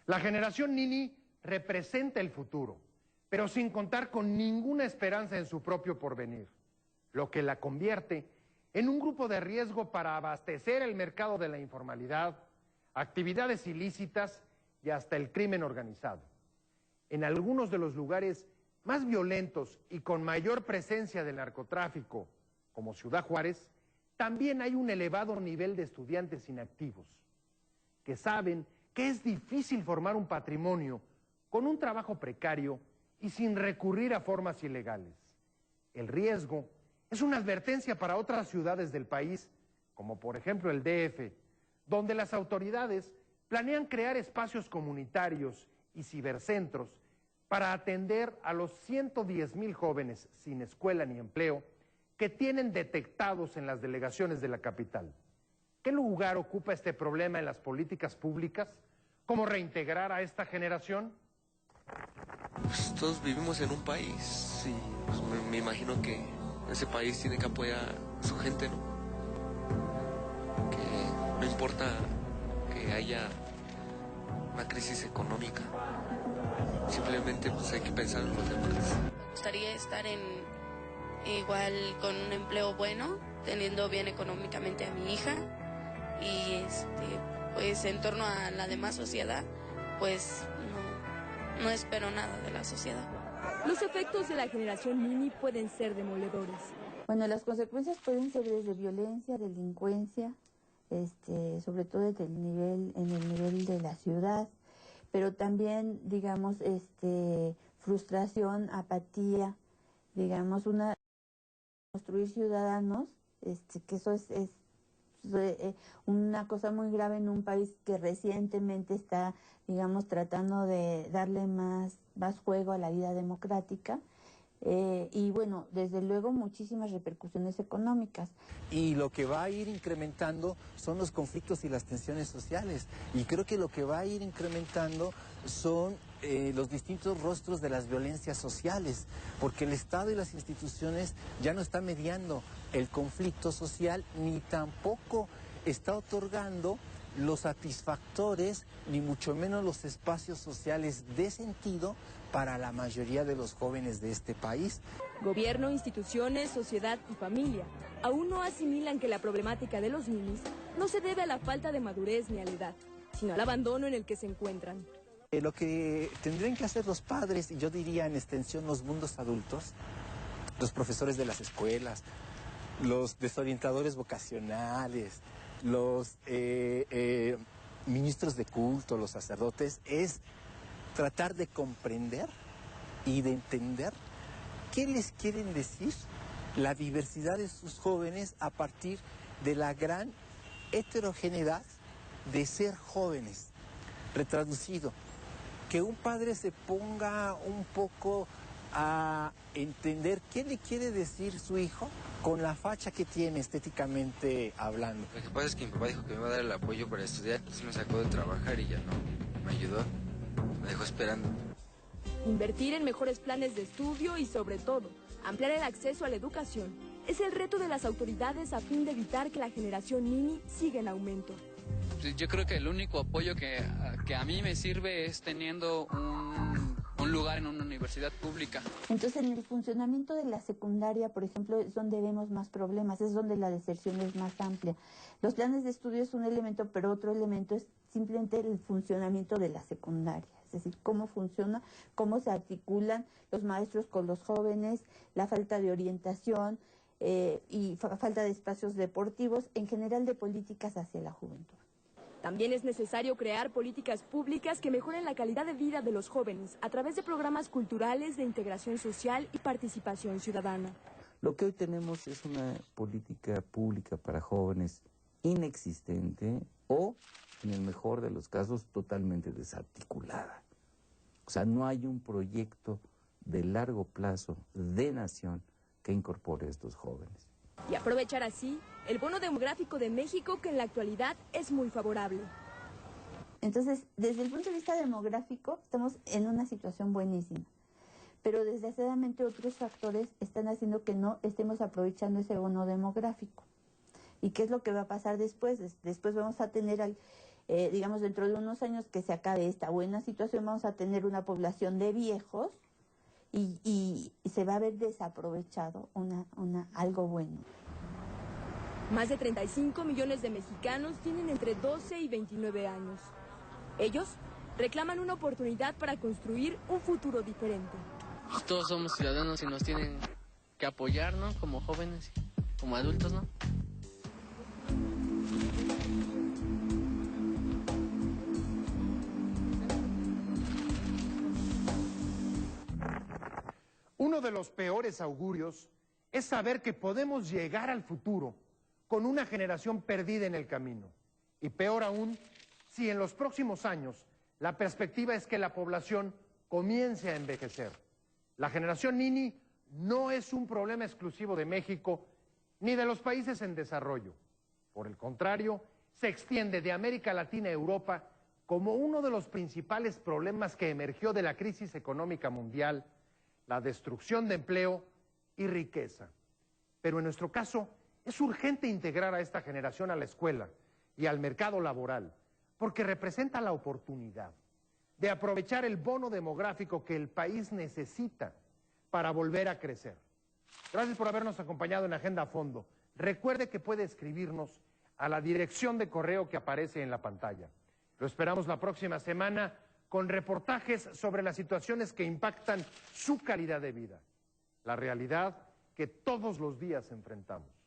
La generación Nini representa el futuro, pero sin contar con ninguna esperanza en su propio porvenir, lo que la convierte en un grupo de riesgo para abastecer el mercado de la informalidad, actividades ilícitas y hasta el crimen organizado. En algunos de los lugares más violentos y con mayor presencia del narcotráfico, como Ciudad Juárez, también hay un elevado nivel de estudiantes inactivos, que saben que es difícil formar un patrimonio con un trabajo precario y sin recurrir a formas ilegales. El riesgo es una advertencia para otras ciudades del país, como por ejemplo el DF, donde las autoridades planean crear espacios comunitarios y cibercentros para atender a los 110,000 jóvenes sin escuela ni empleo que tienen detectados en las delegaciones de la capital. ¿Qué lugar ocupa este problema en las políticas públicas? ¿Cómo reintegrar a esta generación? Pues todos vivimos en un país y pues me imagino que ese país tiene que apoyar a su gente, ¿no? Que no importa que haya una crisis económica, simplemente pues hay que pensar en los demás. Me gustaría estar igual con un empleo bueno, teniendo bien económicamente a mi hija y pues en torno a la demás sociedad, pues no espero nada de la sociedad. Los efectos de la generación Nini pueden ser demoledores. Bueno, las consecuencias pueden ser desde violencia, delincuencia, sobre todo en el nivel de la ciudad, pero también, digamos, frustración, apatía, digamos, construir ciudadanos, que eso es una cosa muy grave en un país que recientemente está, digamos, tratando de darle más juego a la vida democrática. Y bueno, desde luego muchísimas repercusiones económicas. Y lo que va a ir incrementando son los conflictos y las tensiones sociales. Y creo que lo que va a ir incrementando son los distintos rostros de las violencias sociales, porque el Estado y las instituciones ya no están mediando el conflicto social, ni tampoco está otorgando los satisfactores, ni mucho menos los espacios sociales de sentido para la mayoría de los jóvenes de este país. Gobierno, instituciones, sociedad y familia aún no asimilan que la problemática de los ninis no se debe a la falta de madurez ni a la edad, sino al abandono en el que se encuentran. Lo que tendrían que hacer los padres, y yo diría en extensión los mundos adultos, los profesores de las escuelas, los desorientadores vocacionales, los ministros de culto, los sacerdotes, es tratar de comprender y de entender qué les quieren decir la diversidad de sus jóvenes a partir de la gran heterogeneidad de ser jóvenes. Retraducido, que un padre se ponga un poco a entender qué le quiere decir su hijo con la facha que tiene estéticamente hablando. Lo que pasa es que mi papá dijo que me iba a dar el apoyo para estudiar, entonces me sacó de trabajar y ya no me ayudó, me dejó esperando. Invertir en mejores planes de estudio y, sobre todo, ampliar el acceso a la educación es el reto de las autoridades a fin de evitar que la generación Nini siga en aumento. Yo creo que el único apoyo que a mí me sirve es teniendo un lugar en una universidad pública. Entonces, en el funcionamiento de la secundaria, por ejemplo, es donde vemos más problemas, es donde la deserción es más amplia. Los planes de estudio es un elemento, pero otro elemento es simplemente el funcionamiento de la secundaria. Es decir, cómo funciona, cómo se articulan los maestros con los jóvenes, la falta de orientación y falta de espacios deportivos, en general de políticas hacia la juventud. También es necesario crear políticas públicas que mejoren la calidad de vida de los jóvenes a través de programas culturales de integración social y participación ciudadana. Lo que hoy tenemos es una política pública para jóvenes inexistente o, en el mejor de los casos, totalmente desarticulada. O sea, no hay un proyecto de largo plazo de nación que incorpore a estos jóvenes. Y aprovechar así el bono demográfico de México, que en la actualidad es muy favorable. Entonces, desde el punto de vista demográfico, estamos en una situación buenísima. Pero desgraciadamente otros factores están haciendo que no estemos aprovechando ese bono demográfico. ¿Y qué es lo que va a pasar después? Después vamos a tener digamos, dentro de unos años que se acabe esta buena situación, vamos a tener una población de viejos y se va a ver desaprovechado algo bueno. Más de 35 millones de mexicanos tienen entre 12 y 29 años. Ellos reclaman una oportunidad para construir un futuro diferente. Todos somos ciudadanos y nos tienen que apoyar, ¿no? Como jóvenes, como adultos, ¿no? Uno de los peores augurios es saber que podemos llegar al futuro con una generación perdida en el camino. Y peor aún, si en los próximos años la perspectiva es que la población comience a envejecer. La generación Nini no es un problema exclusivo de México ni de los países en desarrollo. Por el contrario, se extiende de América Latina a Europa como uno de los principales problemas que emergió de la crisis económica mundial, la destrucción de empleo y riqueza. Pero en nuestro caso, es urgente integrar a esta generación a la escuela y al mercado laboral, porque representa la oportunidad de aprovechar el bono demográfico que el país necesita para volver a crecer. Gracias por habernos acompañado en Agenda a Fondo. Recuerde que puede escribirnos a la dirección de correo que aparece en la pantalla. Lo esperamos la próxima semana con reportajes sobre las situaciones que impactan su calidad de vida, la realidad que todos los días enfrentamos.